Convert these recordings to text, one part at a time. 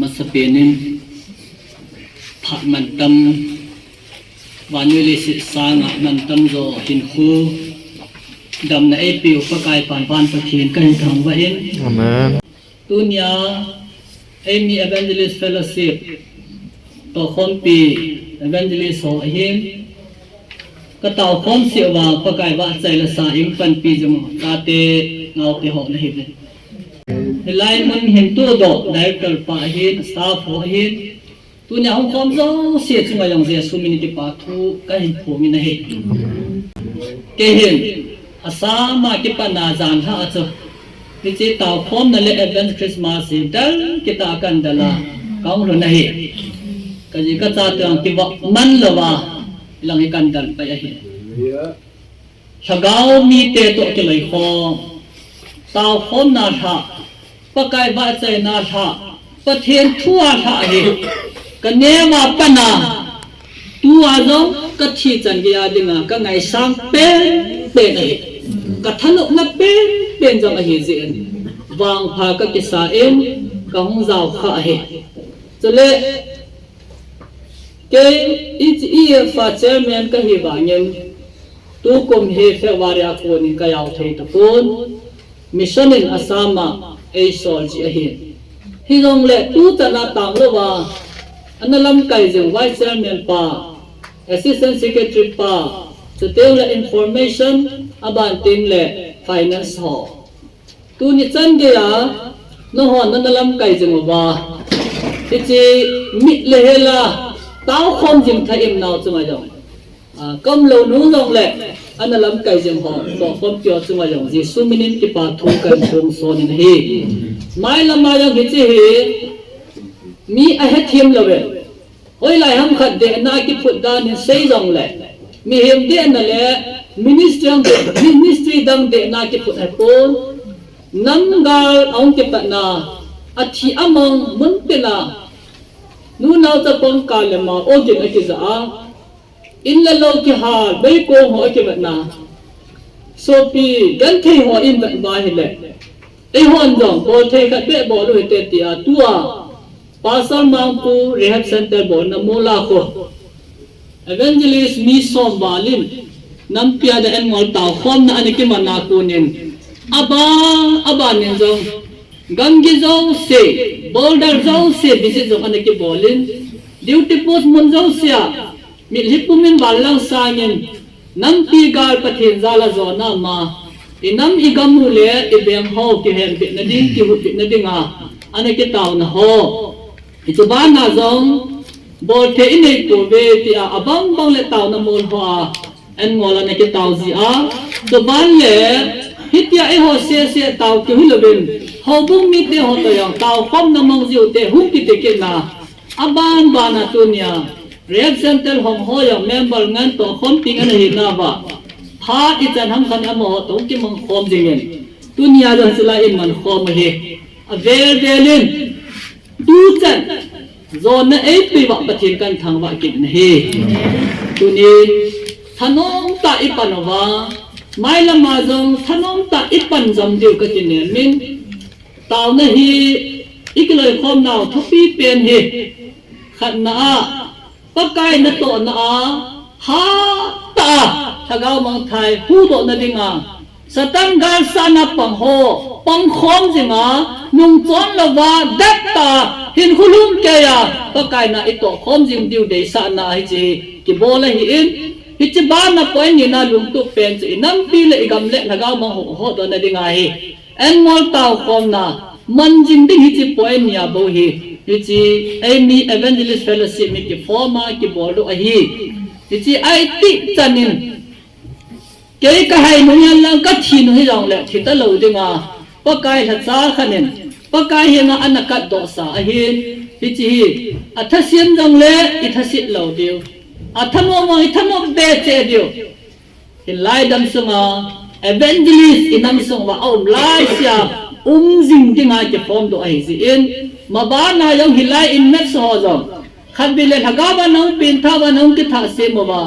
มาสเปนินผัดมันตำวันเวลิสิสางมันตำโจหินคูดำในปิวประกายผ่านผ่านประเทียนกันทางว่าเห็นตุนยามี Evangelist Fellowship ต่อคนปี Evangelist โหเห็นก็ต่อคนเสียวางประกายว่าใจละสาอิงปันปีจมูกตาเตเงาเตหอกนะเห็นเลยไล่มันเห็นตัวดอกได้เกิดป่าเห็นสตาฟหัวเห็นตัวเนี่ยของความร้อนเสียจงมาอย่างเสียสุมินิติปาทุก็เห็นผัวมีนะเห็นเกเห็นอาสามาเก็บปนาจานท่าเจอที่จีต่อพร้อมนั่นแหละAdvent Christmasดัลกิตากันดัลละก้าวรุ่นนะเห็นก็จีก็จะต้องที่ว่ามันละว่าหลังให้กันดัลไปเห็นชะกาวมีเตะตัวจะเลยคอต่อพร้อมนาท่าปะกายบ้าใจนาท่าประเทศทั่วท่าเห็นกันเนี่ยว่าปนาตัวเราก็ที่จันกียาดึงก็ไงสร้างเป็นเองก็ทะลุนับเป็นจังเห็นวางพาก็กิสาเองก็หงเจ้าข้าเห็นจะเละเกยอีฟ้าเจ้าแมนก็เห็นว่าเงินตัวกรมเฮฟวารียคนก็ยาวเทตะคนมิชชั่นอาสามาเอชอลจีเห็นที่ตรงเละตัวจะน่าต่างหรือว่าอันนั้นลำไก่จึงไว้เจ้าแมนป่า Assistant Secretary ป่าจะเตลและ information อาบานติงและ finance hall ตัวนี้จันเกียโน่หอนนั่นลำไก่จึงว่าที่จีมิเลเฮล่าเต้าคมจึงไทยเอ็มนาวจึงมาจังก็เราหนูลงแหละอันนั้นลำไก่จึงหอต่อความเกี่ยวจึงมาจังจีสุมินินที่ป่าทุกันชงโซนินเฮไม่ละมายังที่จีเฮมีไอเฮทีมเลย โอ้ยไล่ห้ามขัดเดนนาคิดพูดด้านนี้เสียจังเลยมีเห็นเดนนั่นแหละมินิสทรีดังเดนนาคิดพูดให้พูดนั่งกาลเอาเก็บตัดนาอาทิอามังมุนเป็นนานู่นเอาจะปนกาลมาโอ้จินไอคิดจ้าอินละโลกิฮาร์ใบโกงหัวเก็บตัดนาโซปีกันเทหัวอินแบบบ้าเห็นเลยไอหัวจังบอลเทขัดเบะบอลด้วยเตติอาตัวPasal mampu rehab center bon namola ko evangelist mi som balin nampia da en ngol taw khom na aniki manakunin aba nin jong gangi jong se boulder jong se bisi jong aniki bolin duty post mun jong sia mi hipumin balang sangin nampi gal pathin zala zona ma inam igamu le ibeng ho ki hen bit na ding ki hu bit na dinga aniki taw na ho itu bana zong bol te ini tu be ti abang bang le tau na mol ho en ngola na ki tau zi to ban le hitia e ho se tau ki hu lebin ho bung mi te ho to yang tau khom na mong zi te hu ki te ke na aban bana tu nya rep center hom ho yang member ngan to khom ting an hi na ba pha i chan ham khan amo to ki mong khom jingen tu nya lo sila in man khom he a velinดูจันโซนนั้นปีวักประเทศกันทางวักินเฮตัวนี้ถนนตาอิปันว่าไม่ละมาจงถนนตาอิปันจำเดียวกันเนี่ยมินตาวนะฮีอีกเลยความหนาวทุกปีเป็นเฮขันนาปะไก่นตัวนาฮาตาถ้าเราเมืองไทยผู้ตัวนั่นเองสตังการสานับปังโฮปังคอมสิงานุ่งจอนละว่าดักตาเห็นคุณลุงแกยาก็กลายน่ะไอตัวคอมสิงดิวเดสานาให้จีกิโบละหินฮิจิบ้านน่ะปอยนี่น่ะลุงตุเป็นจีน้ำปีละอีกำเละละก้าวมาโหตัวนั่นเองไงเอ็นมอลตาวคอมน่ะมันจิงดิ้งฮิจิปอยนี่อ่ะบ่ฮิจิไอมี Evangelist Fellowship มีกิฟอร์มากิโบลุอะฮิจิไอติจันินเกี่ยก็ให้หนุ่มยันลังกัดทีนุ่งให้เราแหละที่ตะลุยดึงปะกายหัดซาขันนินปะกายเฮงอันนักกัดดอกสาเฮนที่จีอัฐเสียมจังเล่อิทัสิเหล่าเดียวอัฐโมมอิทัโมเบเจเดียวเห็นไล่ดำสงาเอเวนเจลิสอินำสงว่าเอาไล่เสียจิงที่งานจะพร้อมตัวไอ้สิอินมาบ้านนายยังหิไลอินเมสโซจอมขันบิเลนหากาบ้านน้องปีนท่าบ้านน้องกิทัสเซมว่า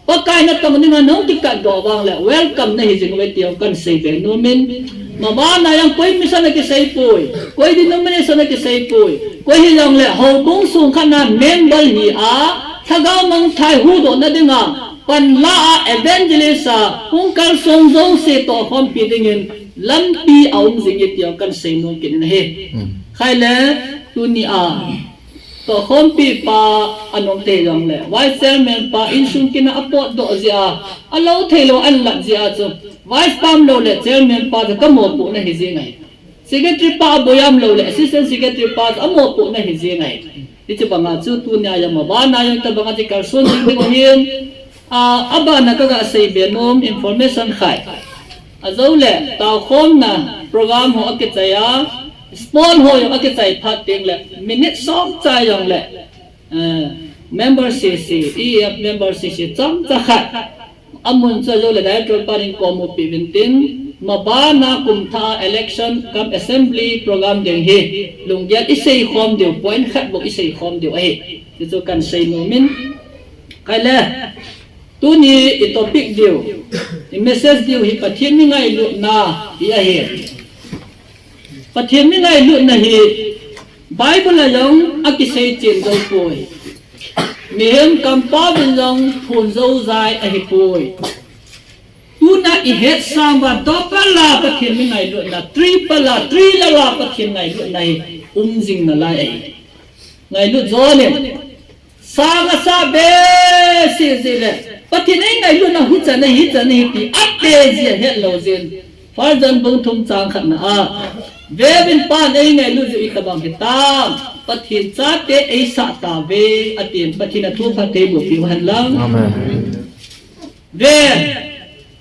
ปะกายนักตำรวจน้องที่กัดดอกบางแหละเวลคัมในหิจิงเวทียวกันเซเบโนมิน mà ba này yang quay mission là cái say bùi quay denomination là cái say bùi quay hi lòng lệ hậu bung sung khăn nan member hi á thà gao mang thai hu độ na đi ngà pan la evangelist hung kal song zong se to hom pi dingin lam pi aung jing it yo kan sei no kin he khai le tu ni to hom pi pa anong te jong le vice chairman pa in sung kin apot do zia alo thelo an lat zia chu vice pam lo le chairman pa ka mo pu na hi je ngai secretary pa boyam lo le assistant secretary pa amo pu na hi je ngai ti chu banga chu tu nya ya ma ba na yang ta banga ti kar son jing ko hin aba na ka ga sei benom information khai azau le ta khom na program ho ke chaya small ho yo ke chai phat ting le minute song chai yong le member cc ef member cc cham cha khat amun cha zo le director paring komo pi vintin mabana kumtha election kam assembly program deng he lungyat isei khom deu point khat bo isei khom deu ai ti chu kan sei no min kai le tu ni i topic deu i message deu hi pathian mi ngai lu na hi a he pathian mi ngai lu na hi bible la yong akisei chen zo poi mi hem kam pa bin yong phun zo zai a hi poi tu na i het sam wa to pala pathian mi ngai lu na tri la pathian ngai lu na hi jing na lai ai ngai lu zo le sa ga sa be si le pathian ai ngai lu na hu cha na hi pi ate ji he lo zen far jan bung thum chang khat na ve bin pa nei ngai lu ji ka bang ta pathian cha te ai sa ta ve atien pathian thu pha te bu pi han lang amen ve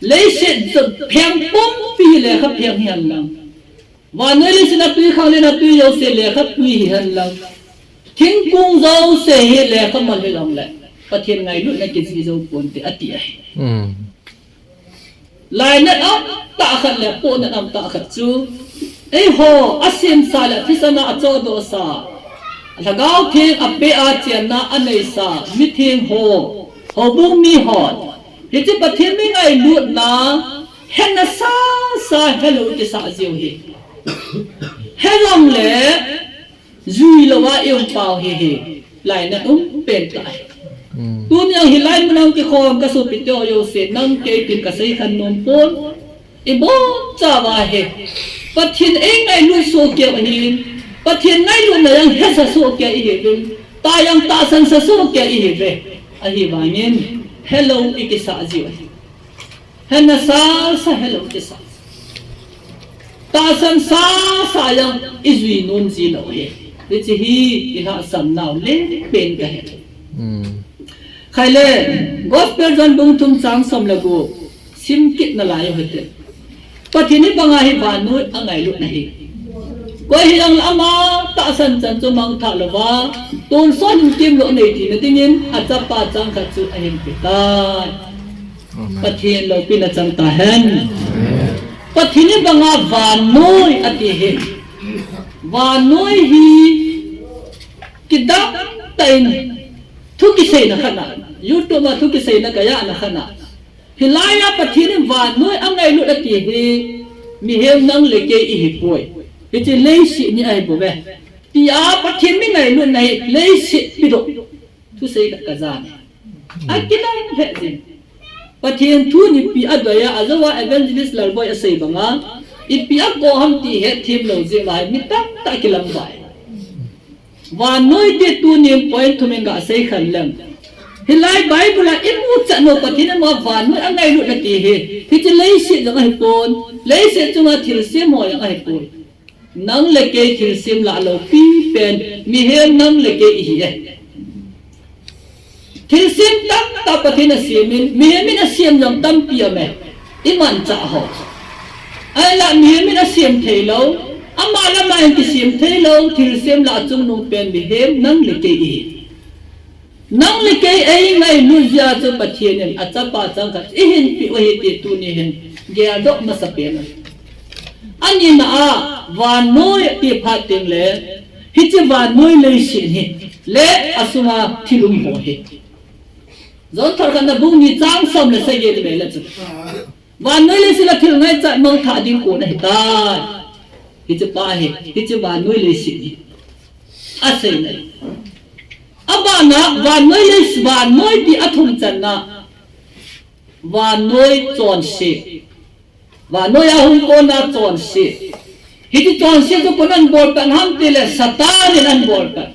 lấy sự phèn bom pi le khắp phèn hiền lăng và nơi lấy sự na pi khang lên na pi dâu se le khắp pi hiền lăng thiên cung dâu se hi le khắp mal le long le và thiên ngày lúc này cái gì dâu cuốn thì ắt tiệt lại nét ốc tạ khát le po nét am tạ khát chú ấy hồ asim sa le phi sa na cho do sa là gạo thiên ape a chian na anei sa mi thiên hồ bung mi hòn thì chỉ bắt thiên mình ai luộc na hen na sa hello cái sa diêu hi hello le duy lo wa yêu pao hi lại na pen lại tuôn yang hi lại mang cái khom cái số bị tiêu yêu se nang cái tin cái say khăn nom pon ibo cha wa hi bắt thiên anh ai luộc số kia hi bắt thiên ngay luộc na yang hết sa số kia hi ta yang ta san sa số kia hi về hi bangin hello ikisa jiwa henna sa hello ikisa ta san sa yang izui nun ji lo he de chi hi ina sam naw le pen ka he khai le gospel jan bung tum chang som la go sim kit na lai hote pathini banga hi banu angai lu na hi ko hi ang ama ta san chan chu mang tha lawa ton son kim lo nei ti na tingin achapa chang kha chu ahin pitai pathian lo pin na chang ta hen pathini banga van noi ati he van noi hi kidap tain thu ki sei na khana youtube ma thu ki sei na kaya na khana hilaya pathini van noi angai lu ati he mi hem nang le ke i hi poi cái chuyện lấy sự như ai bố bé thì bắt thiên mấy ngày luôn này lấy sự bị độ thu xây cả già này ai cái này hệ gì bắt thiên thu nhịp bị ắt vậy à giờ evangelist là boy xây bằng á ít bị ắt có ham thì hệ thêm lâu gì lại mít tắc tại cái làm vậy và nói để tu niệm point thu mình cả xây khẩn lần thì lại Bible là ít một trận một bắt thiên mà vạn nói anh này luôn là gì hết thì chỉ lấy sự cho ai bồn lấy sự cho ai thiền xem mọi ai bồn nang le ke thil sim la lo pi pen mi hem nang le ke hi thil sim tam ta pathina simin mi hem na sim jam tam pi ame iman cha ho ai la mi hem na sim thelo ama la ma ki sim thelo thil sim la chung nu pen mi hem nang le ke hi nang le ke ai ngai nu ja chu pathian a cha pa chang kha hin pi wa hi ti tu ni hen ge do ma sa pen anh na van noi ti phat ting le hi chi van noi le sin hi le asuma thilum ho hi zon thar kan na bung ni chang som le sai ge le chu วันน้อยเลยสิละที่ไงจัดมองถาดิ้งโกนให้ตายที่จะป้าเหที่จะวันน้อยเลยสิอาศัยไหนอาบ้านะวันน้อยเลยวันน้อยที่อาทุ่มจันนะวันน้อยจอนเสวันน้อยอาหุงโกนาจอนเสที่จอนเสก็คนนั้นบอลกันห้ามตีเลยสตาร์นี่นั่นบอลกัน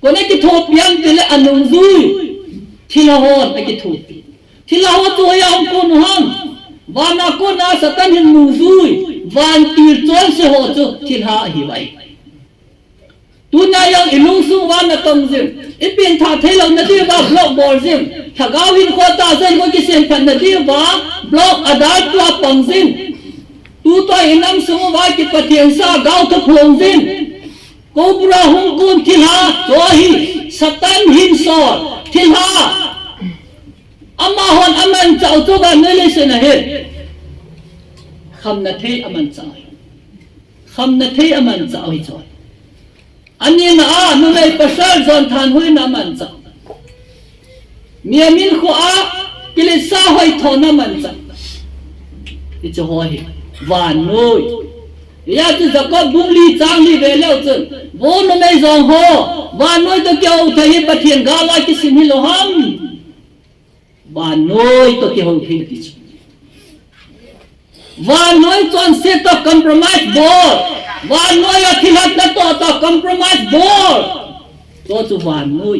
คนนั้นที่ทบยังตีเลยอนุซุยที่ละหอนไอ้ที่ทบที่ละหอนตัวยาวคนห้ามวันนักคนน่าสตันเห็นมุซุยวันตีจอนเสหัวจุที่ละหิวไอตุนายยังอิลุงสุวรรณตงซิมอีเป็นท่าเทลนดีว่าบล็อกบอลซิมถ้าก้าววินโคตาเซนก็กิเซนพันนดีว่าบล็อกอดาตัวปังซิมตูตัวอินัมสมว่ากิปะเทียนซาก้าวทุกลงซิมกูบราฮุงกุนทิลาตัวฮีสตันหินสอดทิลาอามาฮอนอามันเจ้าตัวบ้านนี่เลยสินะเฮคำนัทเทอามันเจ้าคำนัทเทอามันเจ้าให้จอยอันนี้นะนุ่มไอ้ภาษาจอนทานหุยน้ำมันจังมีมินขวากิเลสาหุยทอน้ำมันจังที่จะหัวเหวานนุยยาที่จะก็บุญลีจังลีเวลจนวนนุ่มไอ้จงหัววานนุยตัวเกี่ยวเทียบเทียนกาลาที่สิมิโลฮัมวานนุยตัวเกี่ยวเทียบที่วานนุยจนเสียตัวคอมเพลมไพร์บอลวันน้อยที่หัดนั่นตัวคอมเพลมไพร์บอลตัวจุวันน้อย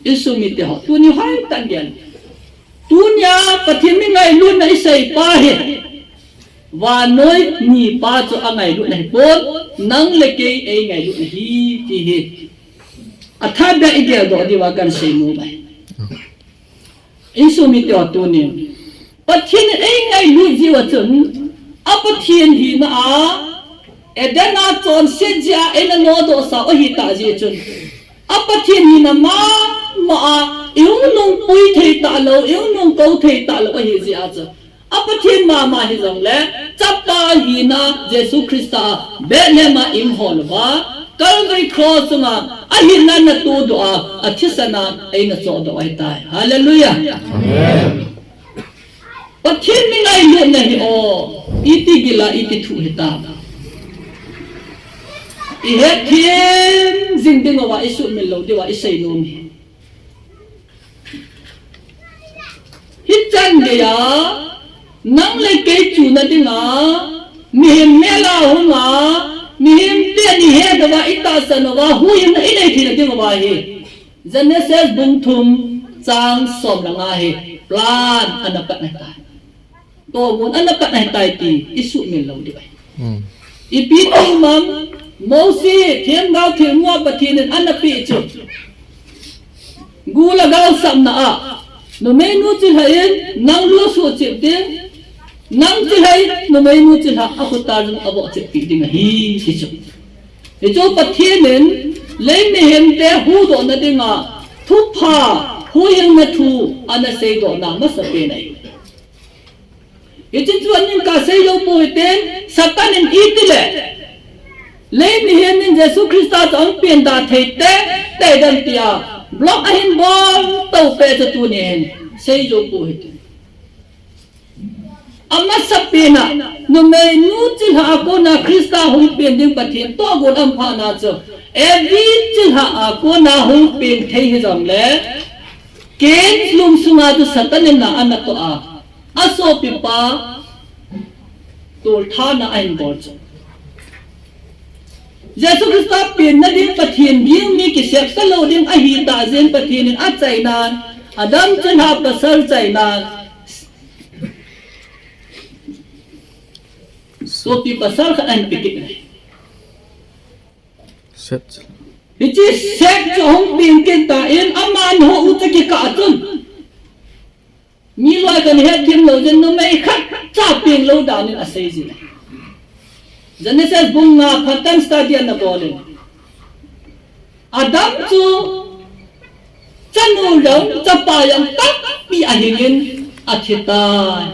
อิสุมิเตหะตัวนี้ให้ตั้งยันตัวนี้ปฏิมิไงลุ่นไอใส่ป้าเหวันน้อยนี่ป้าจะอะไรลุ่นไอปอดนั่งเล็กเองไงลุ่นฮีที่เหอัฐาเดียอีเดียดอดีว่ากันเสมูไปอิสุมิเตหะตัวนี้ปฏิมิเองไงลุ่นจีว่าจนอัปเทียนหินะเอเดน่าจอนเสียจาเอ็นโนโดสาวหิตาเจจุนอัปเทียนหินะมาอิวนุ่งปุยเทตาโลอิวนุ่งเกาเทตาโลหิเจียจ้ะอัปเทียนมาหิจังเลจับตาหินะเยซูคริสต์เบเนมาอิมฮอลวะกัลวารีครอสมาอหินันตูดอาอธิสนาเอ็นโซดไอตายฮาเลลูยาปฏิมิไงลุ่นนี่โออิติกิลาอิติทุหิตาอิเฮทิมจิงดิงว่าอิสุมิลโลดีว่าอิสัยโนมีฮิจันเดียนังเลเกจูนัดิงามีหิมเมลาหุงามีหิมเตียนิเฮดว่าอิตาสนว่าหูยิมอิเลทินดิงว่าเฮจันเนเซสบุงทุมจางสมลังาเฮปลานอันนับกันตายตัวมุนอันนับกันตายตีอิสุมิลโลดีไปอีปีติมัมโมซีเทียมดาวเทียมว่าปะทีนันอันนับปีจุกูละกาวสัมนานุเมนูจิลายนังลูสุจิตเดนังจิลายนุเมนูจิลาอักุตารุอวจิตปีดิงฮีสิจุไอจูปะทีนันเลนเห็นเดหูโดนดิงาทุพาหูยังมาทูอันนั้นเสดนามาสเปนัยอิจิตวันนี้ก็เสียอยู่ปุ่ยเต็นสัตว์นั้นอีกเลยเลนเห็นเยซูคริสต์จะอังเปียนดาเทเตเตดันตียาบล็อกหินบอลเต้าเปจตัวนี้เสียอยู่ปุ่ยเต็นอามาสเปน่ะนุ่มเมนูจิหาโกนาคริสต์หุ่นเปียนดิ้งปะเทียนตัวกุอัมพานาเจเอวิจิหาโกนาหุ่นเปียนเทหิจังเลยเกณฑ์ลุงสุงาตุสัตว์นั้นน่ะอันนั้นตัวอาโซปิปาตัวท่าน่ะไอ้บอลจ้ะเยซูคริสต์เป็นนักดิ้งปะเทียนยิ่งมีกิจสโลดิ้งอหิตาเซนปะเทียนอัจใจนานอดัมจันหาประเสริฐใจนานโซปิประเสริฐขันอันปิกิเลยฮิจิเซกจะหงเปียงกินตาเอ็นอามันหัวอุตกิกาจุนมีลอยกันเฮ็ดทีมเราจะนุ่มไม่ขัดจ้าเปียงเราดาวนี่อาศัยสิจะนี่เสบุงนาพัตันสตาเดียนนับอลเลยอาดัมจูจันนูเราจะปายังตักปีอาหินอาทิตา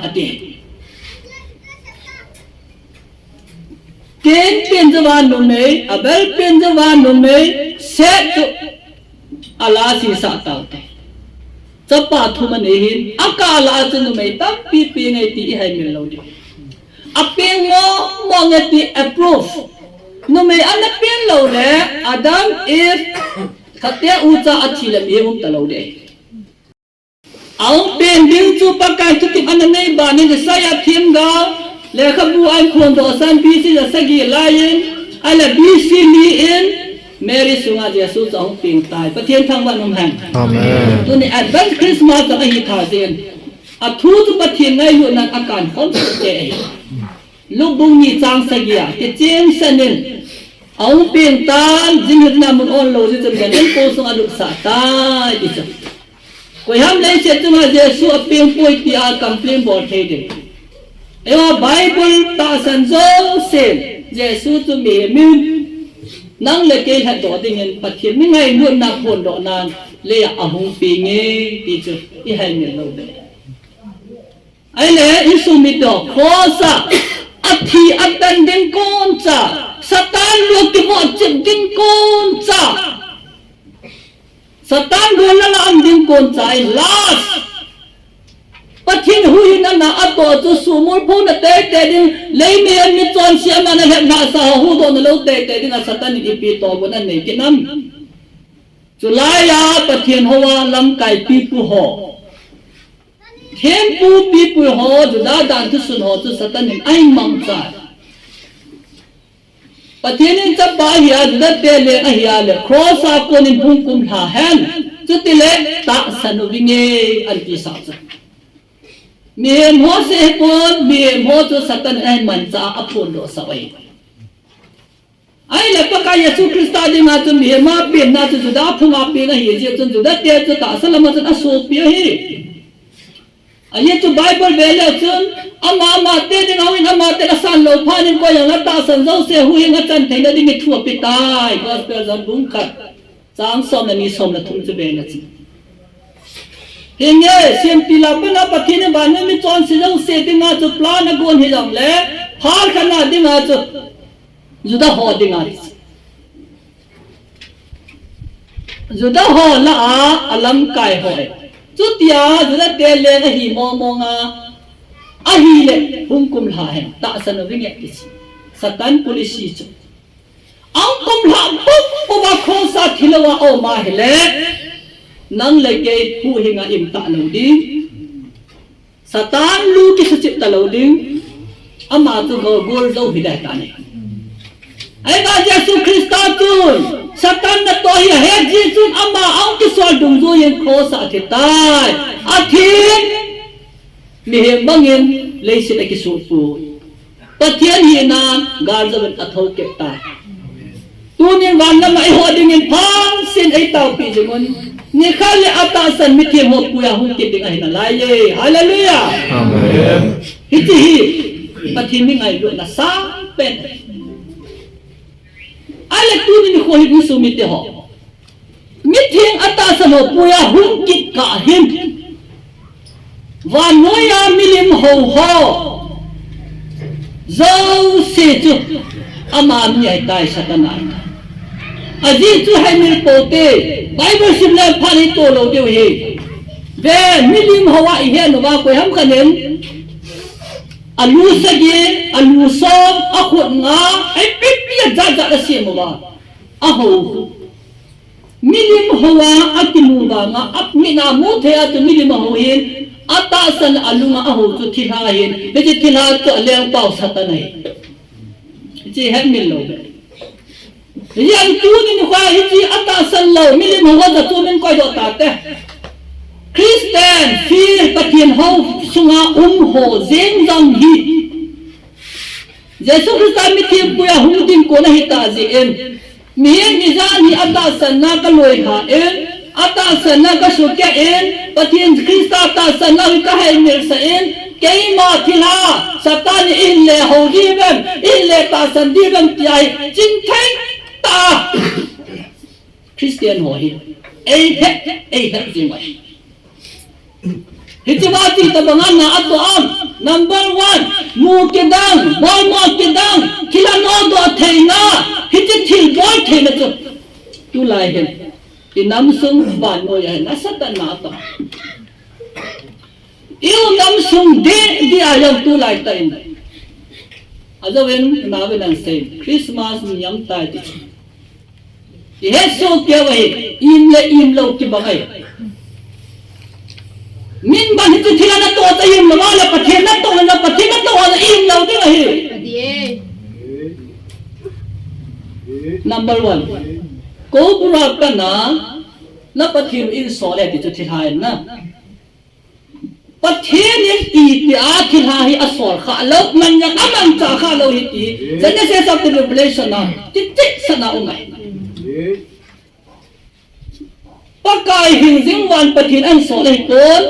อาทิตเกณฑ์เป็นจวันนุ่มไม่อาเบลเป็นจวันนุ่มไม่เสกอาลาสีสัตว์เต่าเต chapa thu man hin akala chunu mai tam pi ngai ti hai min lo di apeng mo ngai ti approve no mai an pen lo le Adam if khatia ucha athi la mi hum ta lo de ang pen ding chu pakai chu ti an nei ba ni sa ya thim ga le khabu ai khon do san pi si la sagi lain ala bi si li in Mary sunga Jesus ang ping tai pathian thang ban nom han amen tu ni advance Christmas ta hi tha zen a thu tu pathian ngai lu nan akan khom te lu bung ni chang sagia ke chen sanin ang ping tan jing na mun on lo ji chen gan ko sunga lu sa tai ti cha ko ham le che tu ma Jesus a ping poi ti a complain bol the de ewa Bible ta san zo sen Jesus tu me min nang le ke ha do ding en pathian mi ngai lu na phon do nan le a hung pi nge ti chu I hai mi lo de ai le isu mi do khosa athi atan ding kon cha satan lu ti mo chin ding kon cha satan lu la am ding kon cha ai last pathian hui na ato chu sumul phu na te ding lei me an mi chon sia ma na na sa hu do na lo te ding a satan ni pi to bo na nei kinam chulaya pathian howa lam kai pi pu ho thiên pu pi pu ho ju da dan tu sun ho tu satan ni ai mang cha pathian in cha ba hiya ju da te le a hiya le cross a ko ni phung kum tha han chu ti le ta sanu winge an pi sa cha mi mo se kon mi mo tu satan ai man cha apun do sa wai ai le pa ka Yesu Krista ding a chu mi ma pin na chu da phunga pi na hi je chu da te chu ta salama chu asu pi hi ai chu Bible ve le chun ama te ding awin ama te la san lo phanin ko yang la ta san zo se hu yang chan thai na ding mi thu pi tai gospel zan bung khat chang som na ni som na thum chu be na chi Hinge siam tila pala pathine ban mi chon si jong se dinga chu plan gon hi jong le phar khana dinga chu juda ho dinga juda ho la alam kai hoi chu tia juda te le na hi mo nga a hi le hum kum la hen ta san winge ti satan policy chu ang kum la bu ba kho sa thilawa o ma hele nang leke hu hinga im ta lo ding satan lu ki sa chit ta lo ding ama tu go gol do hidai ta ne ai ba Jesus Krista tu satan na to hi he Jesus ama ang ki sol dung zo yen kho sa the tai a thin mi he bangin le si ta ki su pu pathian hi na gar zaban athau ke ta tu ni wan na mai ho ding in phang sin ai tau pi jingon ni khale atasan mi thi ho puya hu ki ding ai na lai ye hallelujah amen hi pathin mi ngai lo na sa pen ale tu ni ko hi su mi te ho mi thing atasan ho puya hu ki ka him wa noya milim ho zo se chu ama mi ai tai satana aji chu hai mir pote Bible simle phani to lo deu he ve milim hawa i he no ba ko ham kanen alu sagi alu som akhot nga ai pipia jaja da se mo ba aho milim hawa akimu ba nga apmina mu the at milim ho hin atasan alu nga aho chu thila hin be ji thila to leng pau satanai ji hem mil lo be yang tu ni kwa hiji atasan lo milim ho da tu men koi do ta te Christian feel pathian ho sunga ho zeng jang hi Jesu Christa mi thiam puya hum din ko na hi ta ji em mi ni za ni atasan na ka loi ha en atasan na ka su ke en pathian Christa atasan na ka hai mir sa en kei ma thila satan in le ho di ben in le ta san di ben tiai chin thai ta Christian ho hi ei he jing mai Hitiwati tabangan na ato am number 1 mu kedang boy mo kedang kila no do thaina hiti thil boy thaina tu lai hen inam sung ban no ya na satan na ta yêu nam sung de di ayam tu lai ta in azawen na wen an say Christmas nyam tai ti he so ke wai im lo ki bangai min ban hi thila na to ta im lo la pathe na to la im lo ti hi number 1 ko pura kana na pathim in so le ti chu thilai na pathen ni ti a thilai a sol kha lo man yang amang cha kha lo hi ti Genesis of the Revelation na ti sana umai pakai hin jing wan pathin an so le kon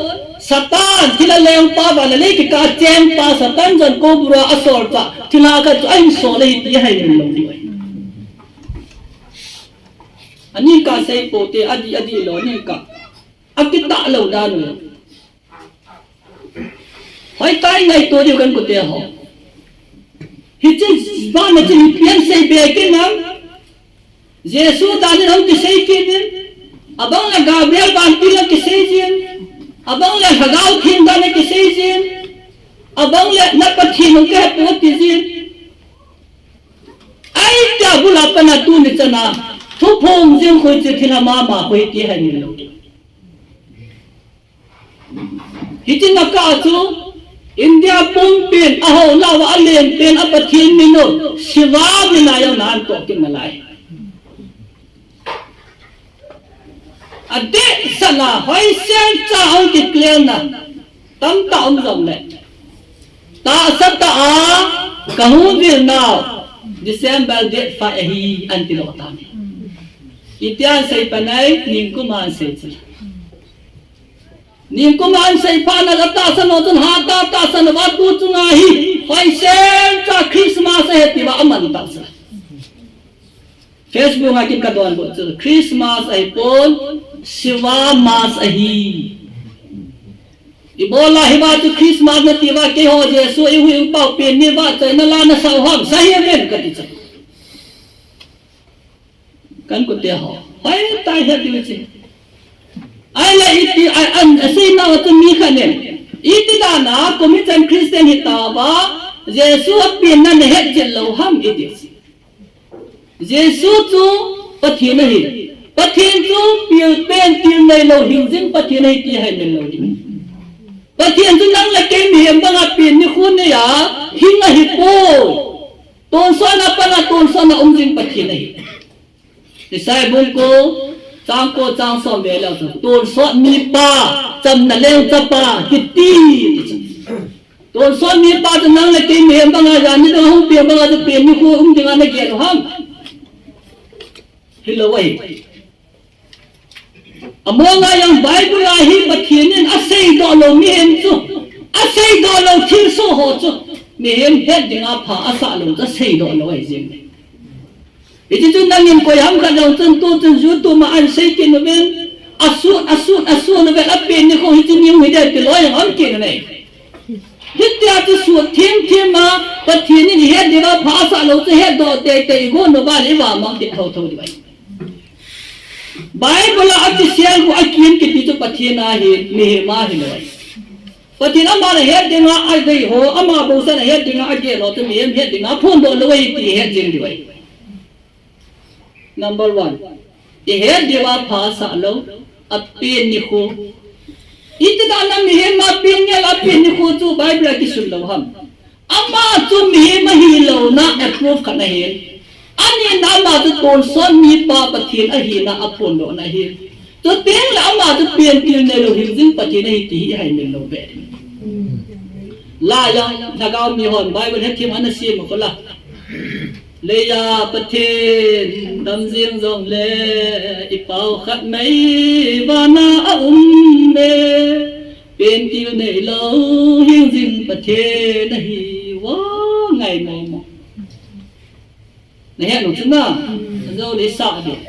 Satan thila leng pa ba le ki ka chen pa Satan jan ko pura a sol pa thila ka chu an so le ti hai min lo di ani ka sei pote adi lo ni ka akita lo da no hoi kai ngai to dio kan ko te ho hi chi ba na chi pian sei be ke nam jesu da ni ram ti sei ke ni abang la Gabriel ban ti la ke sei jin abang la hagau thin da ne ke sei jin abang la na pa thi no ke po ti jin ai ta bula pa na tu ni chana thu phong riêng khối chỉ thì là mà khối tí hay nhiều lâu, khi chỉ là cả chú India bung pin, aho lao alien pin apa thiên minut, siwa minayang naan to kin malay. Ade sana hoy sen cha ang declare na tam taon zom le, ta sa ta kahun vil now December date 5 hi antilotani. Itian say panay ning kuman say ning kuman say panag atasan oton hata atasan watu tungahi hoy sen cha Christmas he tiba aman ta sa Facebook akin kadwan bo Christmas ay pon siwa mas ahi ibola hiba tu Christmas na tiba ke ho Jesu ihu pau pen ni ba chai na la na sau ham sahi men kati cha kan ko te ho ai tai ha di che ai la iti an sei na wa mi khanen iti da na ko mi chan Christian hi ta ba Jesu pin na ne het je lo ham iti Jesu tu pathin hi pathin tu pil pen til nei lo hing jin pathin hi ti hai men lo di pathin tu nang la ke mi em ba pin ni khun ne ya hing a hi po ton so na pa na ton so na jin pathin hi sai bung ko chang so me la ton so mi pa cham na leng cha pa ki ti ton so mi pa ta nang la ke mi em ba nga ja ni do hu pe ba nga de pe mi ko ding na ge ro ham hello wai amonga yang bible a hi pathin in asai do lo mi em chu asai do lo thil so ho chu mi em het ding a pha asa lo cha sei do lo ai jing iti tu nangin ko yam ka daw tu ju tu ma an sei kin ben asu na ben apen ni ko hitin yung hide ti lo yang am kin nei hitya tu su thim ma pathin ni he de ba phasa lo te he do te go no ba le ba ma ti tho di bai bible a ti sial ko akin ki ti tu pathin na he me ma he lo pathin ama he de nga ai dei ho ama bo sa he de nga age lo tu me he de nga phon do lo wei ti he jing di bai Number 1, ihe diwa pha sa lo apin ni ko iti da na mihe ma pin ya la pin ni ko tu bible ki sun lo ham ama tu mihe ma hi lo na approve ka na he ani na ma tu ton son mi pa pathin a hi na apon do na he tu pin la ama tu pin til ne lo hi jing pathin hi ti hai ne lo be la ya na ga mi hon bible he thi ma na si mo ko la le ya pathin dam riêng dòng lệ ipao khát mấy và na me bên tiêu này lâu hiên dinh pathin này quá ngày mò này hẹn được chứ nào dâu để sợ được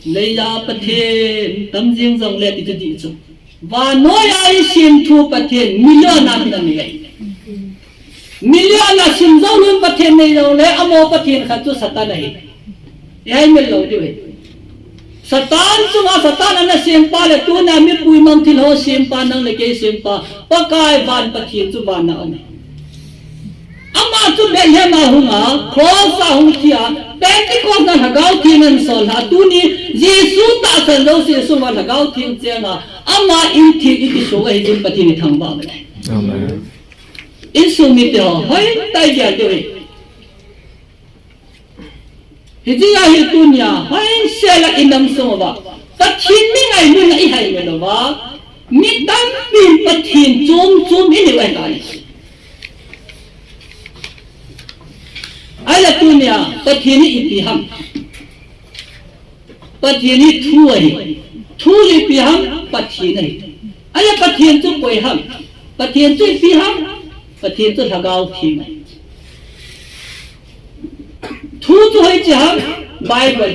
le ya pathin dam riêng dòng lệ thì gì chứ và nói ai xin thu pathin million năm lần này million na simzau nun pathen nei lo le amo pathen kha chu sata nahi ai mel lo diwe satan sunga satan ana sempa le tu na mi pui mang thil ho sempa nang le ke sempa pakai van pathin chu van na ani ama chu be he ma hunga cross a hung thia pentecost na hagau thinan sol ha tu ni jesu ta san lo se so ma hagau thin chenga ama in thi ki so ga hin pathin thang ba me amen in so mi te ho hai tai ja de hiji ya hi tunya hai sela inam so ba pathin mi ngai nu ngai hai me lo ba mi tan pin pathin chum ini wa ka ni ai la tunya pathin ipi ham pathin thu ai thu ipi ham pathin ai ai la pathin chu koi ham pathin chu ipi ham pathin chu hagau thi mai thu chu hai cha bible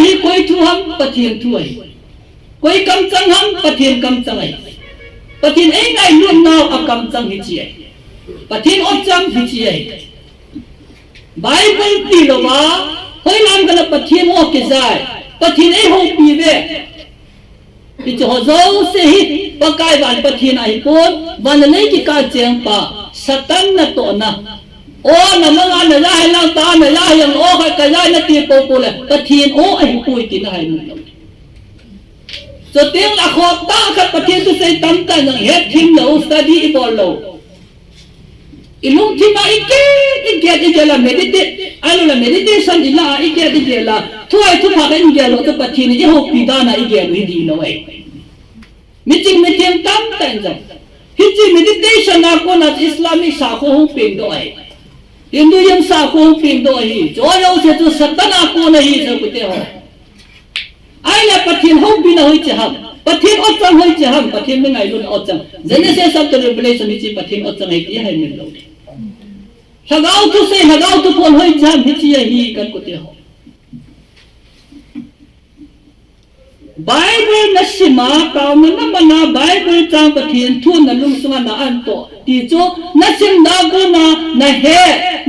hi koi thu ham pathin thu ai koi kam chang ham pathin kam chang ai pathin ai ngai lu nau a kam chang hi chi ai pathin ot chang hi chi ai bible ti lo wa hoi lam kana pathin o ke zai pathin ai ho pi ve ti cho zo se hi pakai ban pathin ai pon ban nei ki ka cheng pa satan na to na o na nga na la lang ta na la yang o ka la na ti po po le pathin o ai pui ti na hai mu so tiếng là khó ta các bạn thiên tu say tắm ta rằng hết thím lâu study ibol lâu ilung thím mà ike là meditation ila ike là thôi thu phạt anh ike lo tu bạn thiên je ho pida na ike lo di lo ai meeting tam ta rằng hiji meditation na ko na islamic sa ko ho pin do ai hindu yang sa ko ho pin do ai jo yo se tu satana ko na hi sa kute ho ai là pathin ho bi na hoi cham pathin ot chang hoi cham pathin me ngai lun ot chang genesis up to revelation ni pathin ot chang ai ti hai min lo hagau tu pon hoi cham hi chi hi kan ko te ho bible na sima ka na mana bible chang pathin thun na lung sunga na an to ti cho na sim da go na he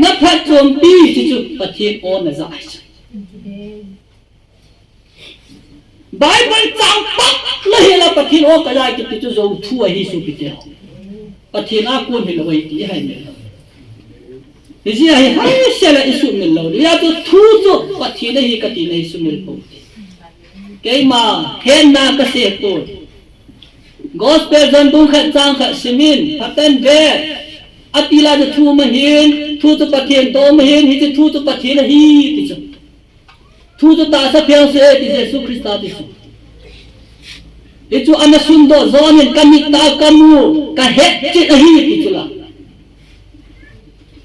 na phat chom pi ti chu pathin o na za Bible chang pak lahila pathin o kalai ki chu zo thu hi su pite ho pathin a kun hi loi ti hai me lo ji hai hai sela isu mil lo ya to thu zo pathin hi ka ti nei su mil po ke ma hen na ka se ko gospel zon bu kha chang kha simin patan ve atila de thu ma hin thu to pathin to ma hin hi thu to pathin hi ti chu thu to ta sa phiang se ti jesu christa ti su itu ana sundo zonin kamita kamu ka het ti hi ti chula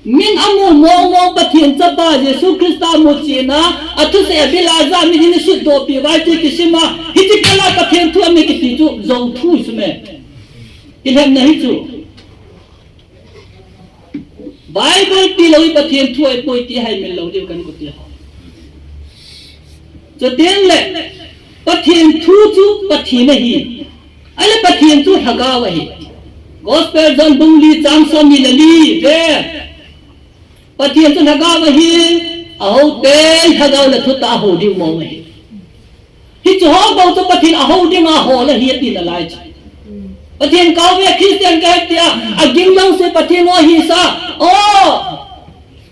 min amu mo pathin chapa jesu christa mo china athu se bilaza mi ni su do pi vai ti kisima hiti kala pathin thu mi ki ti chu zo thu sme ilhem nahi chu bible ti loi pathin thu ai poi ti hai min lo de kan ko ti cho tiếng lệ pathin thu chu pathin hi ale pathin chu haga wa hi gospel zon bung li chang so mi le li ve pathin chu haga wa hi au te haga la thu ta ho di mo hi hi chu ho bo chu pathin a ho di ma ho la hi ti la lai chi pathin kaw ve christian ka tia a ging long se pathin o hi sa o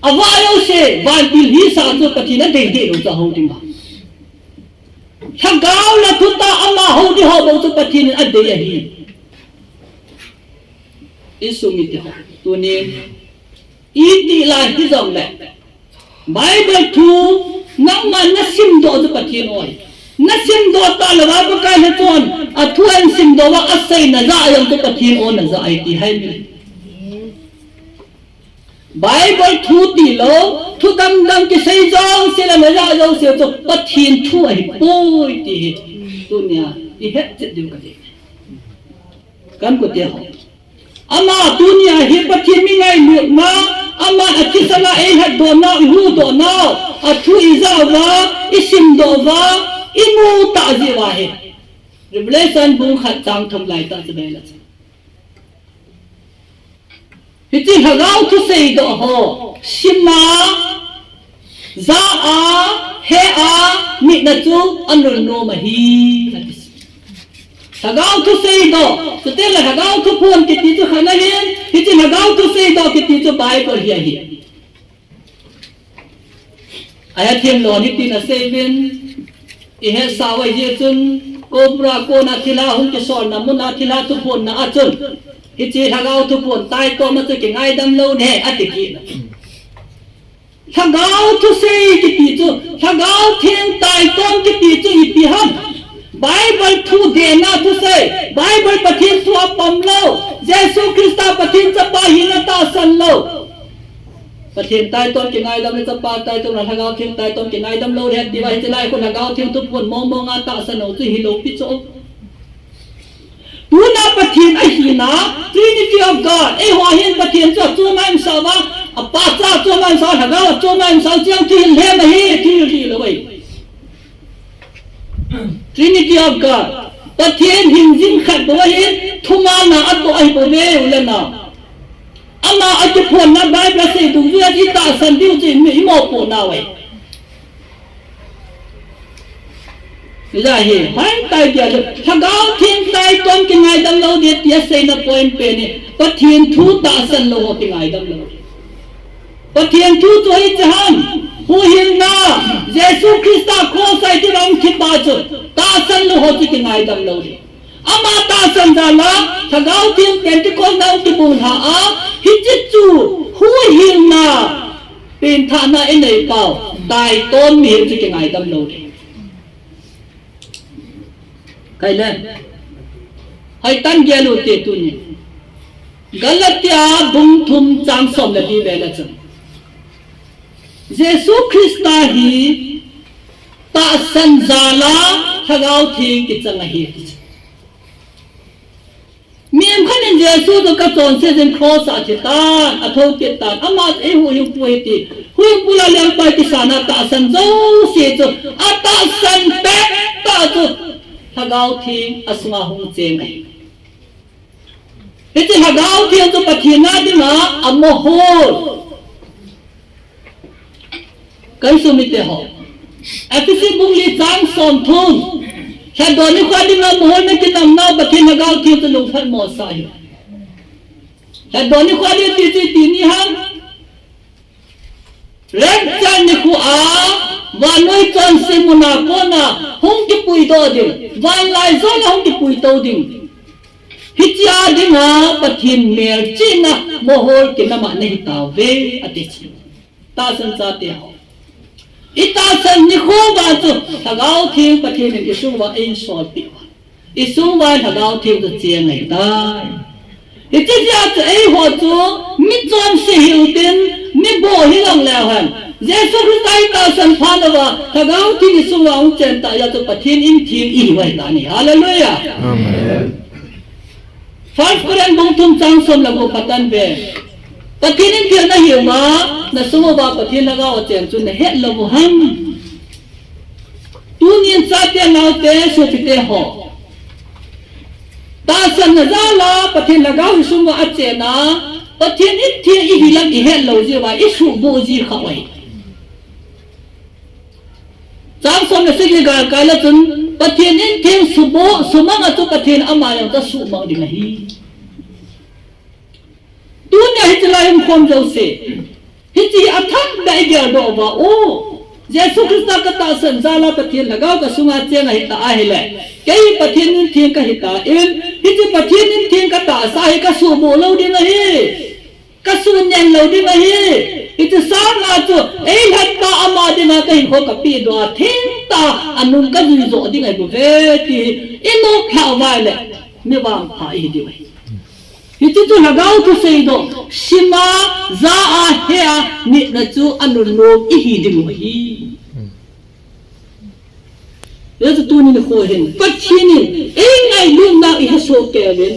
awayo se van bil hi sa chu pathin na de lo cha ho di ma hagau la thuta ama ho di ho bo chu pathin ade ya hi isu mi te tu ni i ti la hi zong le bible thu nang man na sim do chu pathin oi na sim do ta la ba ka le ton a thu an sim do wa asai na za yang chu pathin o na za ai ti hai mi Bible thu ti lo thu dam ki sei jong se la ja jo se to pathin thu ai poi ti dunia i het je du ka de kan ko te ho ama dunia hi pathin mi ngai lu ma ama akisala e hat do na hu do na a thu i za wa isim do wa imu ta ji wa he revelation bung khat chang thom lai ta se la hiti hagau thu sei do ho sima za a he a mi na chu anul no ma hi hagau tu sei do tu te la hagau tu phun ki ti chu khana hi hi chi hagau tu sei do ki ti chu bible hi hi aya thiam lo ni ti na seven i he sawa ye chun cobra ko na thila hum ki sol na mun na thila tu phun na achun hi chi hagau tu phun tai to ma chu ki ngai dam lo ne atiki na hagau tu sei ki ti chu hagau thiam tai tom ki ti chu i pi ham Bible thu de na tu sei Bible pathin thu apam lo Jesus Christa pathin cha pa hi na ta san lo pathin tai ton ki ngai dam le cha pa tai ton na hagau thim tai ton ki ngai dam lo he ti ba hi lai ko hagau thim tu pon mong mong a ta san no chu hi lo pi cho tu na pathin a hi na Trinity of God e ho hin pathin cha chu man sa wa a pa cha chu man sa hagau chu man sa chiang thi le ma hi thi li lo wei Trinity of God pathian him jing khat bo hi thuma na ato ai bo ve ulana ama atu phon na Bible se du ya ji ta san diu ji mi mo po na wei la hi hai tai dia thagao thiên tai ton ki ngai dam lo de tia se na point pe ni pathian thu ta san lo ki ngai dam lo pathian thu choi chahan hu hin na Jesus Christa ko sai ti ram ki ba chu ta san lo ho ki ngai dam lo ni ama ta san da la thagao thiên Pentecost na ki bun ha a hi chi chu hu hin na pin tha na in nei pao tai ton mi chi ki ngai dam lo ni kai le hai tan ge lu te tu ni Galatia bung thum chang som la di ve la chu Jesus Christa hi ta san zala thagau thing ki chang hi miam khan in Jesus to ka chon se jen cross a thi ta a tho ki ta ama e hu yu pu ti hu pu la lem pa ti sana ta san zo se chu a ta san pe ta chu thagau thing asma hung cheng ai Iti hagau thing chu pathina di ma amo hol kai sumite ho apisi bungli chang som thun sa doni khadi na mohol na kitam na pathin hagau thing chu lu phan mo sa hi sa doni khadi ti ti ni han ren chan ni khu a wa noi chan se muna ko na hung ki pui do ding wan lai zo na hung ki pui to ding hitia ding a pathin mer china mohol ki na ma nei ta ve ati ta san cha te ho ita san ni khu ba chu hagau thing pathin ni isu wa in so pi isu wa hagau thing chu chiang nei ta iti ja chu ei ho chu mi chon se hiu tin mi bo hi lang la han Jesus Christ ta san phan wa hagau thing isu wa ung chen ta ya chu pathin in thing i wai ta ni hallelujah amen First Corinthians bung thum chang som la ko patan be pathin in thing na hiu ma na sumo ba pathin la ga o chen chu na het lo bu ham tu nien sa te na te so ti te ho ta san na za la pathin la ga hu sumo a che na pathin in thing i hilang i het lo ji wa i su bu ji kha wai chang som na se ga ka la chun pathin in thing su bo su ma nga chu pathin ama yang ta su ma di hi dunia hitla hum khom jo se hiti athak dai ge do ba o Jesus Christa ka ta san zala pathin lagao ka sunga chenga hita a hele kei pathin nin thing ka hita in hiti pathin nin thing ka ta sa hi ka su bo lo ding hi ka su nyen lo ding hi hiti sa na chu ei hat ta ama ding ka hin ho ka pi do thing ta anun ka ji zo ding ai bu ve ti ino khau vai le mi wang pha hi di wai Iti tu hagau tu sei do sima za a hea ni na chu anun no I hi ding hi ya tu ni ko hen pathin e ngai lung na I ha so ke len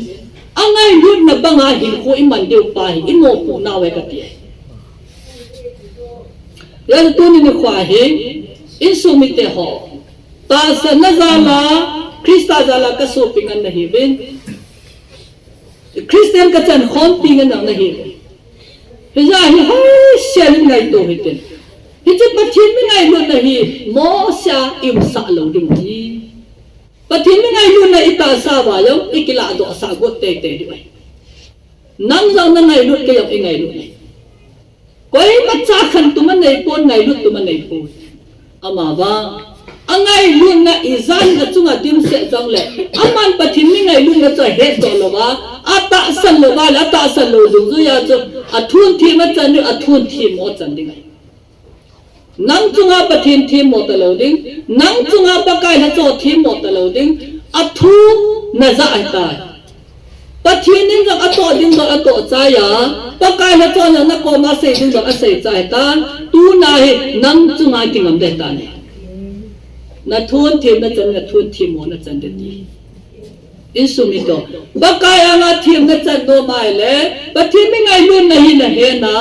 angai lung na banga hin ko I man deu pa hi mo pu na we ka ti ya tu ni ko he in so mi te ho ta sa na za la Krista za la ka so pingan na hi ben Christian ka chan khom pingan na hi Hija hi hai sel ngai to hitin hi chu pathin mi ngai lu na hi mo sha im sa lo ding hi pathin mi ngai lu na ita sa ba yo ikila do sa go te te di bai nang jang na ngai lu ke yo ngai lu nei koi ma cha khan tu man nei pon ngai lu tu man nei pon ama ba angai lu na izan na chunga dim se jang le aman pathin mi ngai lu na cha he to lo ba ata san lo ba la ta san lo zu zu ya chu athun thi ma chan ni athun thi mo chan ding ai nang chunga pathin thi mo ta lo ding nang chunga pa kai na cho thi mo ta lo ding athu na za ai ta pathin ning ga ato ding ga ato cha ya pa kai na cho na ko ma se ding ga a se cha ta tu na he nang chunga ki ngam de ta ne na thun thi na chan na thun thi mo na chan de ti insumito bakaya nga thim na chan do mai le pathin mi ngai lu na hi na he na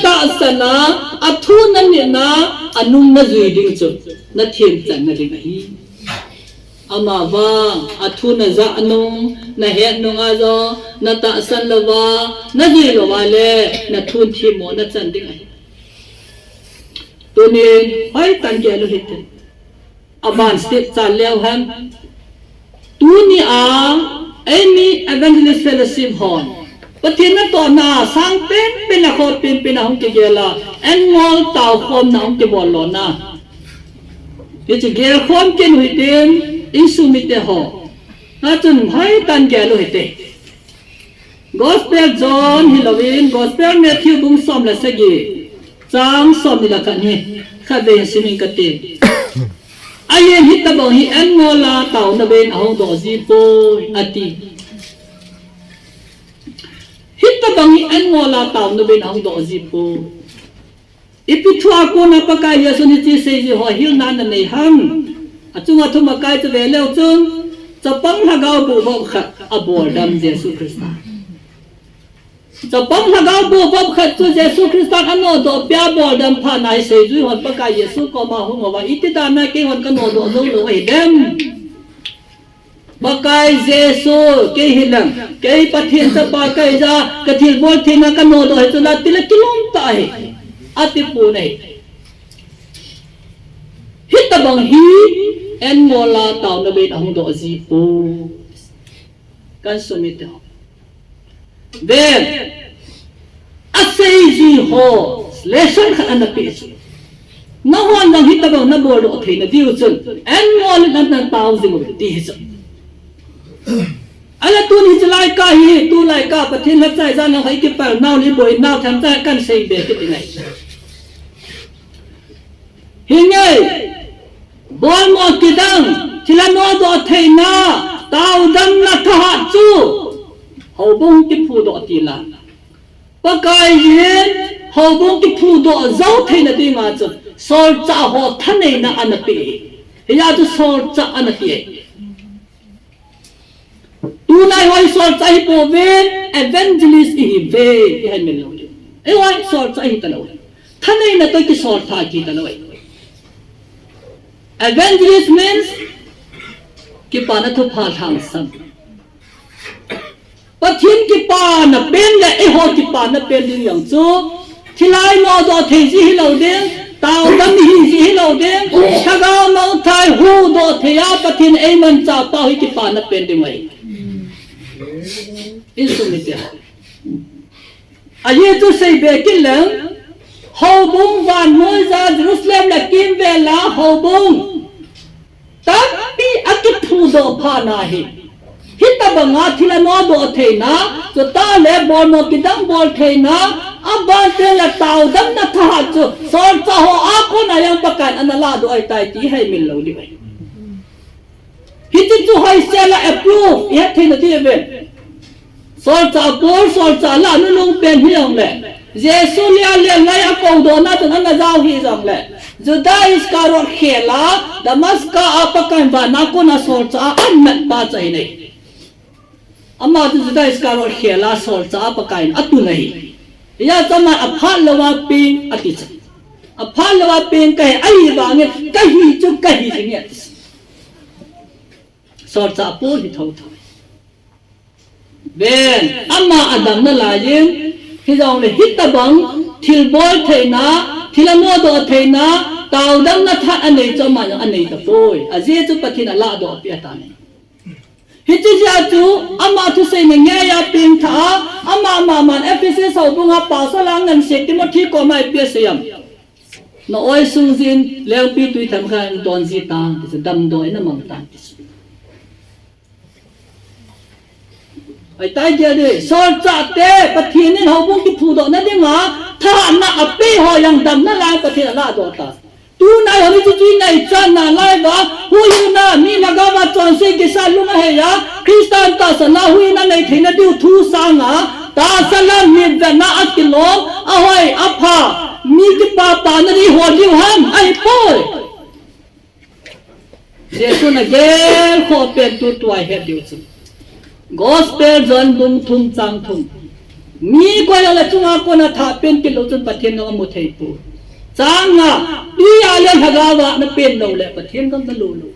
ta sana athu na ni na anum na zui ding chu na thim chan na ding hi ama ba athu na za anum na he no nga zo na ta san lo ba na ji lo ba le na thun thi mo na chan ding hi to ni ai tan ge lo hit aban step chan leo ham tu ni a any evangelist fellowship hall pathin na to na sang pen pen na khot pen pen hong ke gela en mol taw khom na hong ke bol lo na ye che gel khom ken hui ten isu mi te ho na chun hai tan ge lo hite gospel john halloween gospel matthew bung som la se gi chang som ni la kan hi kha be simin ka te ayen hit ta bang hi an ngola taw na ben ahong do ji po ati hit ta bang hi an ngola taw na ben ahong do ji po ipi thua ko na pa ka ya suni chi se ji ho hil na na nei hang achunga thuma kai che ve leo chung chapang hagaw bu bo khat abor dam jesu krista chapang hagaw bu bo khat chu jesu krista ano do pya bol dam pha nai se ju hon pa ka yesu ko ma hu wa iti ta na ke hon ka no do zo lo ai dem bakai jesu ke hilang ke pathin sa pa kai ja ka thil bol thina ka no do he chu la tila kilom ta he ati pu nei hit bang hi en mola taw na be ahong do ji pu kan sumit ho then asay ji ho lesson kha na pi chu na hon nang hit bang na bol do the na diu chun en mol na taw ji mo ti chu ala tu ni chlai ka hi tu lai ka pathin na chai za na hai ki par naw ni boi naw tham cha kan sei be ki ti nai hingai bol mo kidang chilano do theina taw dam na tha chu hobong ki phu do ti la pakai yin hobong ki phu do zau theina ti ma chu sol cha ho thanei na anapi ya chu sol cha anapi tu nai hoi sol cha hi po ven evangelist hi ve hi men lo e wa sol cha hi ta lo thanei na to ki sol tha ki ta lo evangelist means ki pa na thu pha thang sam pathin ki pa na pen la e ho ki pa na pen ding yang chu thilai no do thei ji hi lo ding taw dam hi ji hi lo ding thaga no thai hu do theya pathin e man cha pa hi ki pa na pen ding mai isu mi te aye tu sei be ki lang hobung van moi za Jerusalem la kim ve la hobung tapi akit thu do pha na hi hita banga thila no do theina to ta le bol mo kidang bol theina aba te la taw dam na tha chu sol cha ho a ko na yang pakan anala do ai tai ti hai min lo li bai hiti chu hoi sela approve ya theina ti ve sol cha bol sol cha la nu long pen hi ong le jesu lia le lai a ko do na tan na jaw hi jong le juda iskaro khela damaska apakan ba na ko na sol cha an mat pa chai nei ama tu juda iskaro khela sol cha apakan atu nei ya chama apha lawa ping ati cha apha lawa ping kai ai ba nge kai hi chu kai hi nge sol cha po hi thau thau ben ama adam na la yin khi dòng này hít ta bằng ทิลบอลเทนะทิลโนโดเทนะตาวดังนัทอันไหนจะมาอันไหนตะโวยอาเจจุปะทินะละโดเปียตานี่ฮิจิจาจูอามาทุเซนเงียปิงท่าอามาเอฟซีสาวบุงอาปาสลังเงินเสกติมทีก็ไม่เปียเสียมน้อยสุจินเลี้ยงปีตุยทำกันตอนจีตาจะดำโดยน้ำมันตันไอ้ตายเดียวดิสอนจัดเตะปะทีนี่เขาบุงที่ผู้ดอกนั่นเองวะถ้าหน้าอภิหอยังดำนั่นลายปะทีละดอกตาตูนายเขาจะในจันนาลายวะหุยน่ะมีนักว่าจอนเซกิสันลุงเฮียคริสตันตาสนาหุยน่ะในที่นั่นดิวทูสังอ่ะตาสลามมีเวน่าอักิโลเอาไว้อภามีกี่ป้าปานั่นดิหัวดิวหันไอ้พ่อเจ้าคนนั้นเกลขอเป็นตัวเฮดิวซึ่งGospel จนบุงทุมจังทุมมีกว่าละจุงอาคนน่ะถ้าเป็นกิโลจนประเทศน้องมุทัยปูจังอ่ะดูยาเลี้ยงหากาวะนั่นเป็นเราเลยประเทศกันตะลุลุ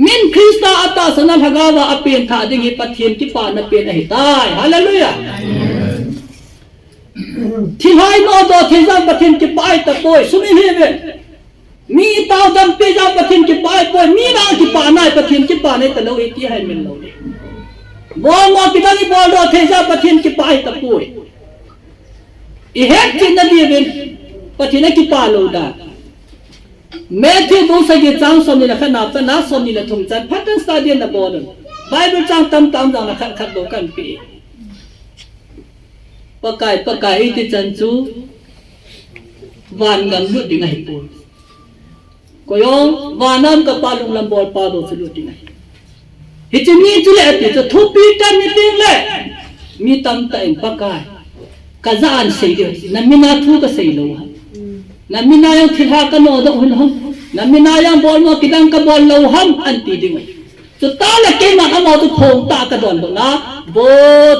มินคริสต์อัตตาสนันหากาวะเป็นท่าดิ่งประเทศที่ป่านั่นเป็นให้ตายฮาเลลูยาที่ให้โนโดที่จังประเทศที่ป่าตะโกยสุนิเฮเวมีตาวดำปีจังประเทศที่ป่าป่วยมีนางที่ป่าในประเทศที่ป่าในตะลุยที่ให้มินเราเลยบอลมอปิดานี่บอลโดเทซ่าประเทศที่ป่าตะปุยอีเฮที่นั่นดีเป็นประเทศที่ป่าโลดาแม้ที่บุษกิจังสมนิละขนาดนั้นสมนิละทุ่งจันพัฒนสตาเดียนนับบอลไบเบิลจังตำจังนะขัดโดกันปีปะกายที่จันจูวันกันลุดยังไงปูก็ยองวานันกับปาลุงลำบอลปาโดสลุดยังไงฮิจิมีจุเลติจะทุบปีกันนี่ติงเลยมีตั้งแต่ปากกายกะจานเสียนั่นมีนาทุกเสียโลหะนั่นมีนายังทิลากันโนดหุ่นหงนั่นมีนายังบอลโนกิดังกับบอลโลหะอันตีดิ่งเลยจุดตาเล็กมันเอามาตุพงตากระดอนนะโบ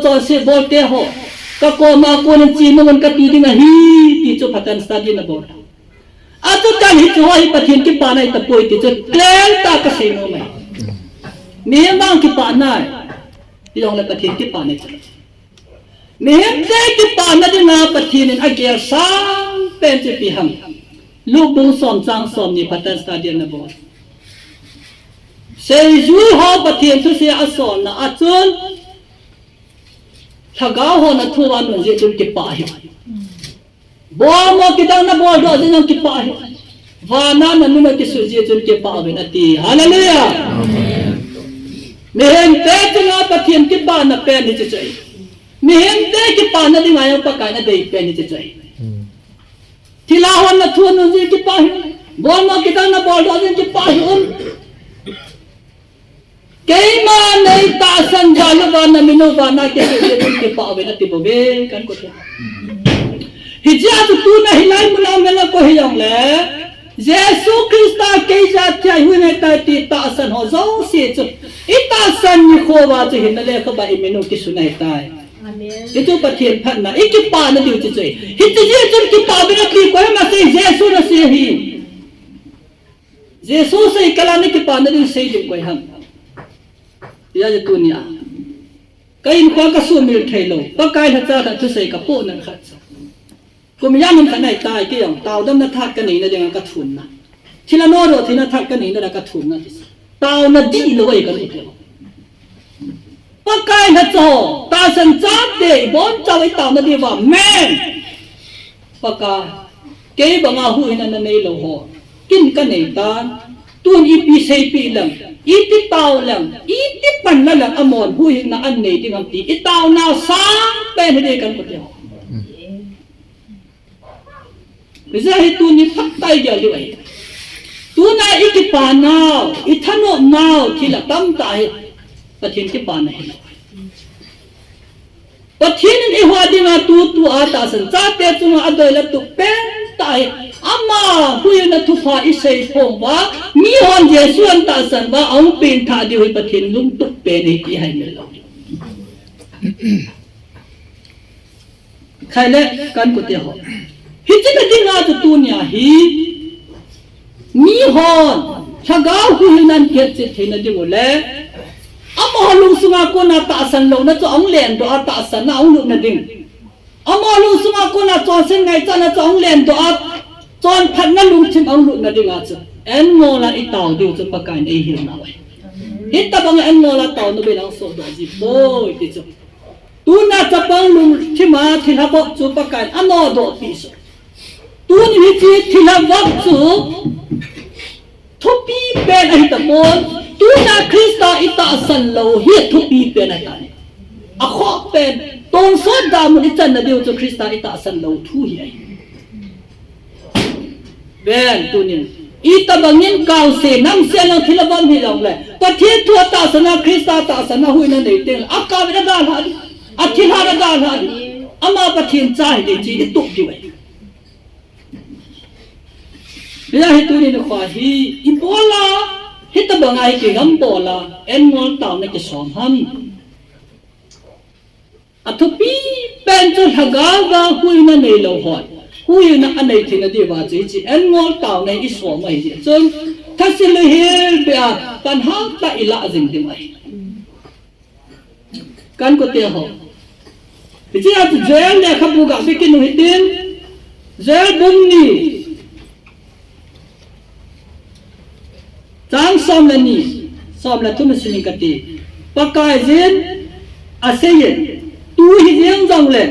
จอสิบอลเตะหัวก็โกมาโกนจีนมันก็ตีดิ่งฮีตีจุพัฒนสตาดีนะบอลอาตุกันฮิจัวฮิปะทินกิปานัยตะปุยตีจุเกลตากระเสียโนไม่นี่มังกี่ปานได้ที่ลงเลยประเทศกี่ปานได้นี่เด็กกี่ปานนั่นนะประเทศนี้ไอเกียร์สามเป็นสิบปีหังลูกบุญสมจังสมนี่พัฒนาสตาเดียนนะบอสเสียจุยหอประเทศทุกสิ่งอัศวรนะอาจารย์ถ้าก้าวหัวนัทุวันนั้นจะจุดกี่ปานบอมกี่ดังนะบอสด้วยจะกี่ปานวานานั่นนี่มันกี่สุดจะจุดกี่ปานเป็นอติฮาเลลูยามีเห็นเด็กที่งาประเทศที่บ้านน่ะเป็นนี่จะใจมีเห็นเด็กที่ป่านน่ะที่งายังปะกายน่ะได้เป็นนี่จะใจที่ลาวันน่ะทุนนู่นที่ป่าหิบอลมาคิดน่ะบอลโดนที่ป่าหิเกย์มาในตาสันจาลวานะมิโนวานะเกย์ที่ป่าเวนัติบเบกันก็เถอะฮิจาตุตูน่ะฮิไลมุนาเมนะก็ฮิยังแลYesus Kristus keijat tiai hui ngai tai ti ta san ho zo si chu ita san ni kho wa chu hin le kha ba imenu ki sunai tai amen itu pathian phan na ikipa na diu chu chei hit je chu ki pa be na ki ko ma sei Yesus na se hi Yesus sei kala ni ki pa na diu sei dim ko ham ya je tu ni a kain ko ka su mil thai lo pa kai tha cha tha chu sei ka po na khaกูไม่ยากมันขนาดตายก็อย่างตาวดำนัทกันนี่นะยังกระทุนนะทีละโน้ตทีนัทกันนี่นะกระทุนนะตาวนัดดีเลยกันเลยปากกายนัดโจตาสันจัดเดย์บอลเจ้าไอ้ตาวนัดดีว่าแม่ปากกายเก็บมาหูนั่นในโลหะกินกันในตาตัวอีปีเซปีหลังอีติตาวหลังอีติปันนั่นหลังอมรหูนั่นอันนี้ที่มันตีอีตาวน่าสามเป็นให้กันก็เดียวBisa itu ni fakta dia lui. Tu na ikipanau, itano mau kila tam tai pathin ki panai. Pathin ni hwadinga tu ata san cha te tu adoi la tu pen tai ama huyu na tu pha isei phong wa mi hon je suan ta san wa au pin tha di hui pathin lung tu pe ni ki hai me lo. Khai le kan ku te ho. Hi chi ka ding a tu nya hi mi hon chagau hu nan ke che theina ding le ama lung sunga ko na ta san lo na to ang len do ta san na ang lu na ding amalu sunga ko na chon sen ngai chana chong len do ap chon phat na lung chim ang lu na dinga chu en mo la I taw diu chu pakai ei hi na wai hit ta bang en mo la taw no be lang so do ji boy ti chu tu na cha pang lung chima thila bo chu pakai amo do pi so tu ni hi chi thila bo chu thupi pen ai ta mon tu na krista ita san lo hi thupi pen ai ta a kho pen ton so da mun chan na diu chu krista ita san lo thu hi ai ben tu ni ita bangin kaw se nam se lo thila bam hi long le pathe thu ta sana krista ta sana hui na nei te aka be da ha a thila da ha ama pathin chai de chi tu ki wai bila hi tu ni khwa hi ibola hi ta bangai ki gam bola en mol taw na ki som ham athupi pen chu haga ga hui na nei lo hoi hui na anei thina di wa chi chi en mol taw nei I so mai ji chon thasil hel bia pan ha ta ila jing di mai kan ko te ho bi chi at zel le khabu ga bi kin hi tin zel bum ni Tang som la ni som la tu muslim ka ti pakai zen aseyen tu hi yang jang le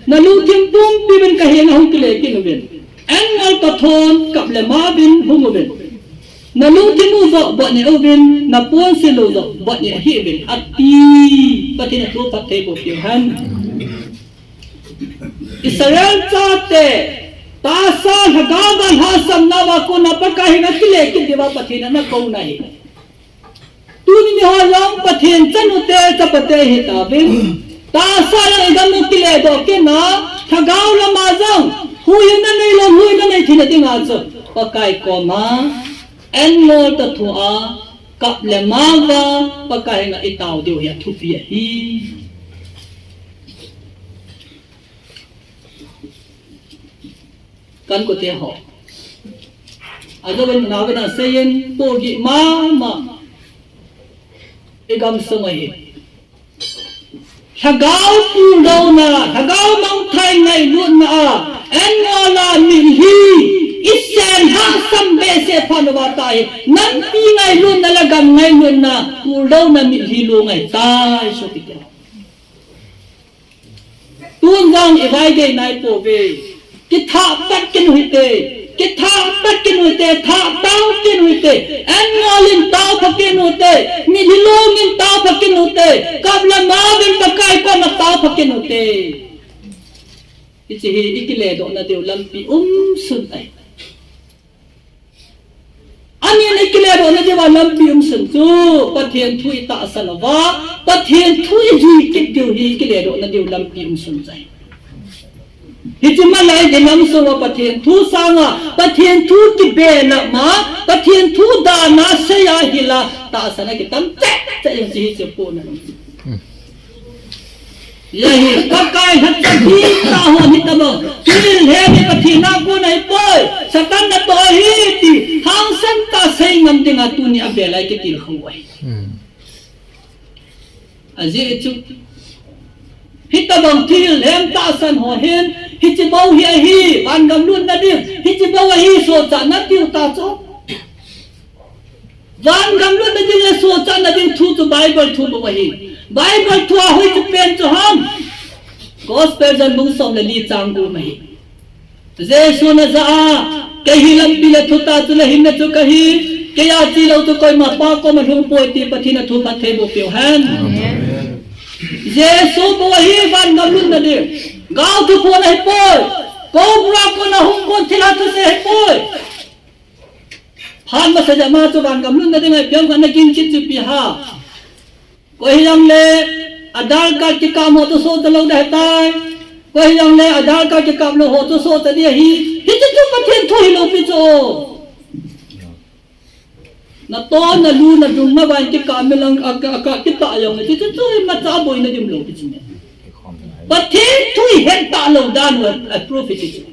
na lu tim pum pi ben ka heng hu kile kin ben en al ka thon kap le ma bin hum ben na lu tim u zo bo ni o ben na pon se lu zo bo ni hi ben ati patin tu pat te bo pi han Israel cha te ta sa hagaban ha sam na wa ko na pakai na kile kin dewa patin na ko na hi tu ni ho yang patin chan u te cha pate hi ta ben ta sa yang gam u kile do ke na thagaw la ma jang hui na nei lo hui na nei thina dinga chu pakai ko ma en mo ta thu a kap le ma wa pakai na itaw diu ya thu pi hi kan ko te ho ado ben na ga na seyen po gi ma egam samai thagaw pu do na thagaw mang thai ngai luôn na en la mi hi isen ha sam be se phan wa tai nan pi ngai luôn na la gam ngai luôn na pu do na mi hi lo ngai tai so ti ta tuan jang e vai ge nai po ve ki tha pat kin hui te ki tha pat kin hui te tha taw kin hui te en ngolin taw pha kin hui te mi hilong in taw pha kin hui te kabla ma bin pakai ko na taw pha kin hui te ichi hi ikile do na deu lampi sun ai ani ne ikile do na dewa lampi sun chu pathian thui ta asalawa pathian thui ji ki deu hi ikile do na deu lampi sun jai Hijima lai de nam so wa pathian thu sanga pathian thu ki be na ma pathian thu da na se ya hila ta sana ki tam che yang ji che po na yahi pakai hatta hi ta ho ni ta bo til he ni pathian na ko nai poi satan na to hi ti hang san ta sei ngam dinga tu ni abe lai ke til khoi aje chu hita bang til hem ta san ho hen hichi bau hi hi ban gam luôn na dim hichi bau hi so cha na tiu ta cho ban gam luôn na dim so cha na dim thu to bible thu bo hi bible thu hoi chu pen cho ham gospel jan bung som le li chang gu mai je so na za ke hi lam pi le thu ta chu le hin na chu ka hi ke ya chi lo tu koi ma pa ko ma thung poi ti pathi na thu pa the bo pyo han Yesu bohi van gamlun na de gaw tu po na hipoi cobra ko na hung ko thila tu se hipoi phan ma sa jama tu van gamlun na de ngai pyang kan na kin chit chu pi ha ko hi yang le adal ka ki kam ho tu so ta lo da tai ko hi yang le adal ka ki kam lo ho tu so ta dia hi chu pa then thu hi lo pi cho na to na lu na dung na ban ki kam lang ka ki ta yang ni chu ma cha boy na dim lo pi chi but then thui hen ta lo dan wa prophet chi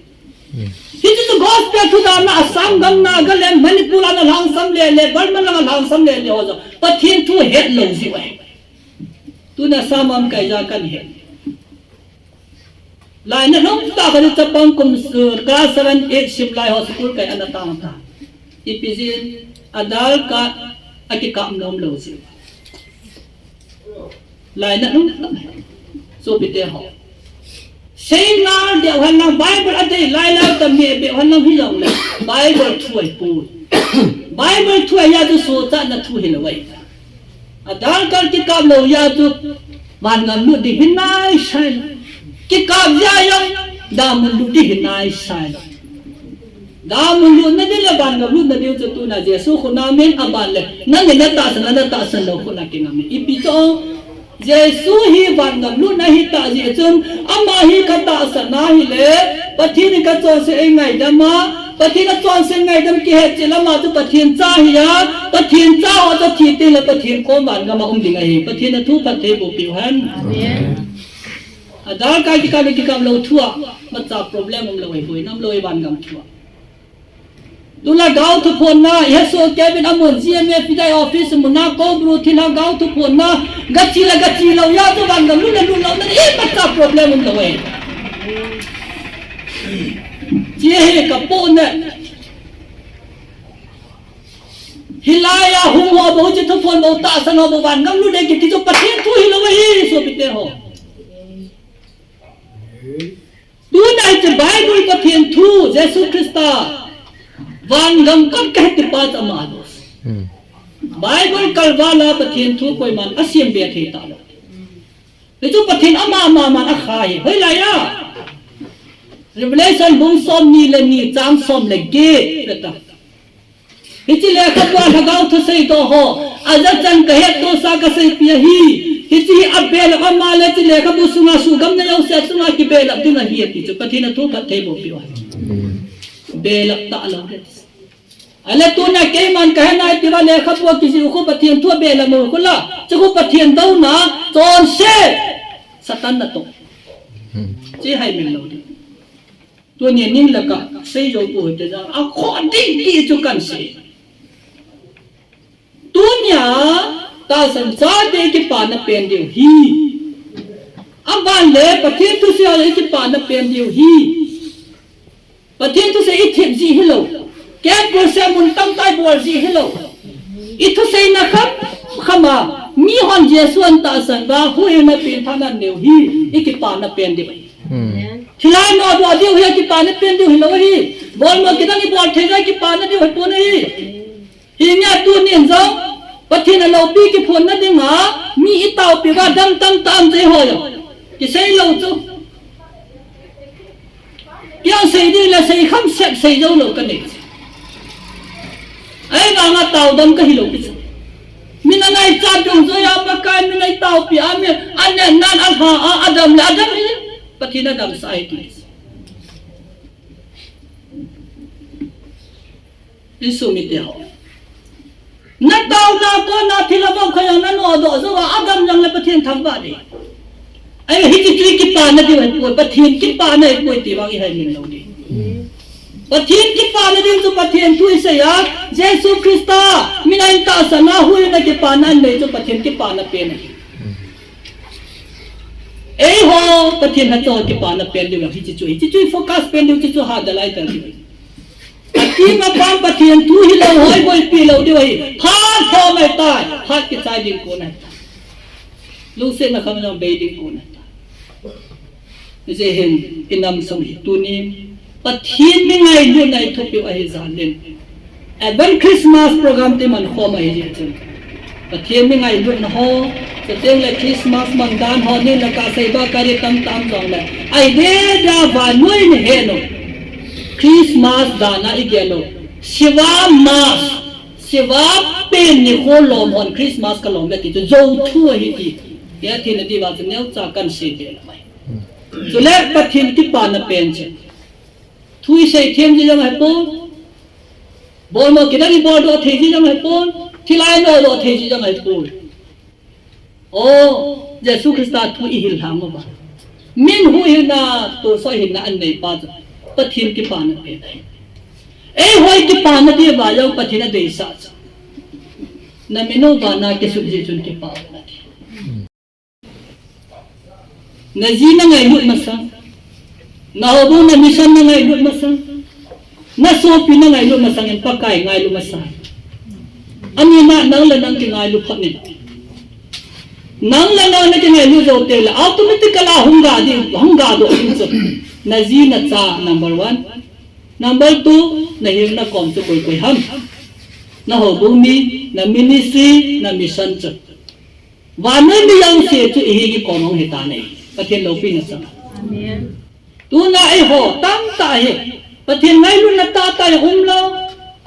This is the gospel to the Assam Gamna Galan Manipula na lang sam le Burma na lang sam le ho but then to head lo si wa tu na samam kai ja kan he lai na nong ta ka cha pang kum ka 7 8 10 lai ho school kai anata ta ipizin adal ka akikam nom lo si lai na nong so bite ho sei na de han na bible ade lai la ta me be han na hi long le bible thuai pu bible thuai ya tu so ta na thu hin wai adal ka akikam lo ya tu man ngam lu di hinai sai kikab jaya damun lu di hinai sai damun lu na de la ban ngam lu na de tu na jesu khuna men aban le na ne na ta san lo khuna ke ngam ipi to jesu hi ban ngam lu na hi ta je chum ama hi ka ta san na hi le pathin ka cho se ngai dama pathin cho se ngai dam ki he chela ma tu pathin cha hi ya pathin cha wa to thi te la pathin ko man ngam um ding ai pathin thu pathe bo pi han amen adal ka ki kam lo thua ma cha problem um lo hoi nam lo ban ngam thua tula gau thu phon na yeso kevin amon gma pidai office mu na ko bru thina gau thu phon na gachi lo ya to ban ngam lu na na ma cha problem um lo hoi je he ka po na hilaya huwa bo je thu phon bo ta san bo ban ngam lu de ki jo pathen thu hi lo hi so bite ho tu na je bible pathen thu jesu christa van ngam kan ka ti pa ta ma dos bible kalwala pathen thu koi man asim be the ta lo le jo pathen ama man a khai hoi la ya revelation bung som ni le ni chang som le ge ta hichi le ka pa thagau thu sei to ho aja chan ka he to sa ka sei pi hi hichi abel amma le ti le ka bu sunga su gam na yo se sunga ki bel ab dina hi ti chu pathina thu pathe bo pi wa bel ta lo de ale tu na ke man ka na ti wa le ka po ki si ko pathin thu bel mo ko la chu ko pathin dau na ton se satan na to chi hai min lo de tu ni ning la ka sei jo ko de ja a kho ding ti chu kan se dunia ta संसार दे के पान पेन दियो ही अबान ले पथे तु से ले के पान पेन दियो ही पथे तु से इथे जी हेलो के को से मुन तम tai बोल जी हेलो इथु से न खमा मी हन जेसुन ता सन बा हुए न पेन थाना ने ही इके पान पेन दे भाई खिलाए न दो दियो है कि पान पेन दियो हेलो ही बोल म किदा नि बोल थे कि पान दियो है तो नहीं हिnya tu nin zo pathin lo pi ki phon na dinga mi itau pi wa dam tam je ho yo ki sei lo chu ya sei di la sei kham set sei zo lo ka ni ai ga nga tau dam ka hi lo pi min na ngai cha dong zo ya pa kai min ngai tau pi a me an nan al ha adam la adam pathin adam sai ti isu mi te ho na tau na ko na thila bo khaya na no do zo adam jang le pathin thang ba de ai hi chi ki pa na di ko pathin ki pa na ko ti ba gi hai min lo di pathin ki pa na din zu pathin tu se ya jesu christa minai ta sana hu na ki pa na ne zu pathin ki pa na pe na ei ho pathin ha to ki pa na pe di hi chi focus pe di chi ha da lai ta di की ma pam pathian tu hi lo hoi boi pi lo di wai ha tho mai tai ha ki sai ding ko na lu se na kham no be ding ko na je hen inam som hi tu ni pathian mi ngai lu nai thu pi ai zan len advent christmas program te man ho mai je chen pathian mi ngai lu na ho se teng le christmas man dan ho ni la ka sai ba kari tam jong la ai de da va noi ne he no Christmas dana igelo siwa mas siwa pen ni ko lom on Christmas ka lom ti zo thu hi ti ya thi na di ba neu cha kan se de mai so le pathin ti pa na pen che thui se them ji jam hai po bol mo kidari bol do the ji jam hai po thilai no do the ji jam hai po o jesu christa thu i hil ham ba min hu hi na to so hi na an nei pa pathin ki pa na pe dai ei hoi ki pa na de ba lo pathin de sa na meno ba na ke su ji chun ki pa na na ji na ngai mu ma sa na hobu na mission na ngai lut masang na so pi na ngai lut masang en pakai ngai lut masang ani na nang la nang ki ngai lut phat ni nang la nang na ki ngai lut zo te la automatically hunga do in na zi na cha number 1 number 2 na him na kom chu koi koi ham na hobu mi na ministry na mission chu wa na mi yang se chu hi ki kom hong he ta nei pathian lo pi na sa amen tu na ai ho tam ta he pathian ngai lu na ta ta lo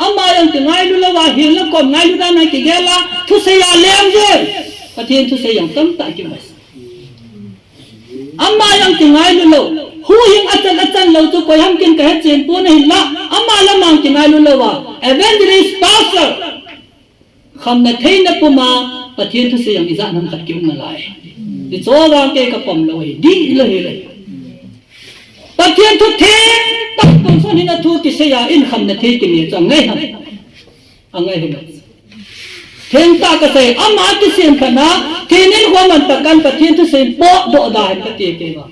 ama yang ti ngai lu la wa hi la kom ngai lu da na ki gela thu se ya lem je pathian thu se yang tam ta ki mas ama yang ti ngai lu lo hu hing atan lo chu ko ham kin ka he chen pu na hi la ama la mang ti ngai lu lo wa evangelist pastor kham na thei na pu ma pathian thu se yang iza nam ta ki um na lai di cho wa ke ka pom lo hi di lo hi le pathian thu the tak tu so ni na thu ti se ya in kham na thei ki ni chang ngai ham angai he theng ta ka se ama ti sem khana thenin ho man ta kan pathian thu se po do da ka ti ke ba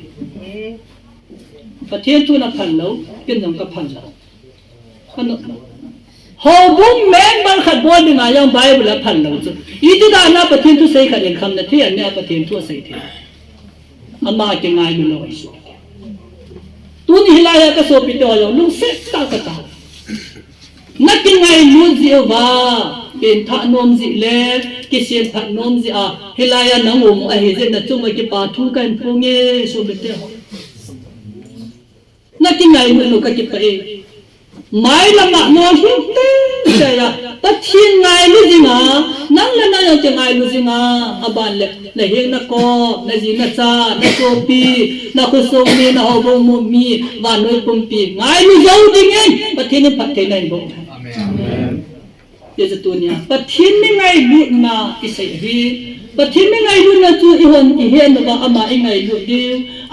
pathian thu na phan lo kin jong ka phan lo kan ho bum men ban khat bo ni nga yang bible la phan lo chu I ti da na pathian thu se kha len kham na the an ne pathian thu se the ama ke ngai lu lo so tu ni hilaya ka so pi to yo lu se ta ka ta na ki ngai lu ji wa pen tha nom ji le ki sen tha nom ji a hilaya na ngom a he je na chu ma ki pa thu kan phu nge so be te na ki ngai lu ka ki pa e mai la ma mo hi te se ya pathian ngai lu ji nga nang la na yo che ngai lu ji nga aban le na he na ko na ji na cha na so pi na ko so mi na ho bo mo mi wa noi pum pi ngai lu zo ding ai pathian ni phat thei nai bo amen ye za tu nia pathian ni ngai lu na ki sai hi pathian ni ngai lu na chu I hon I hen na ama I ngai lu di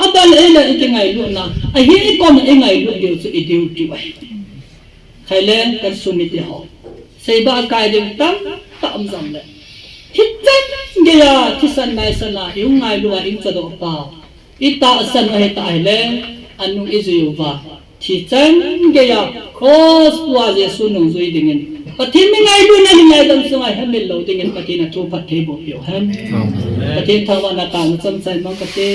aban le la I ngai lu na a hi I ko I ngai lu di chu I di ti wai khai le kan su mi ti ho sei ba kai ding tam tam zam le hit chen ge ya thi san nai sana yu ngai lu ing cha do pa I ta san he ta le anu I zu wa thi chen ge ya cross wa je su nong zui ding en pathin mi ngai lu na ni ngai dam su ngai hem lo ding en pathin na thu phat the bo yo hem pathin thawa na ta cham sai ma ka te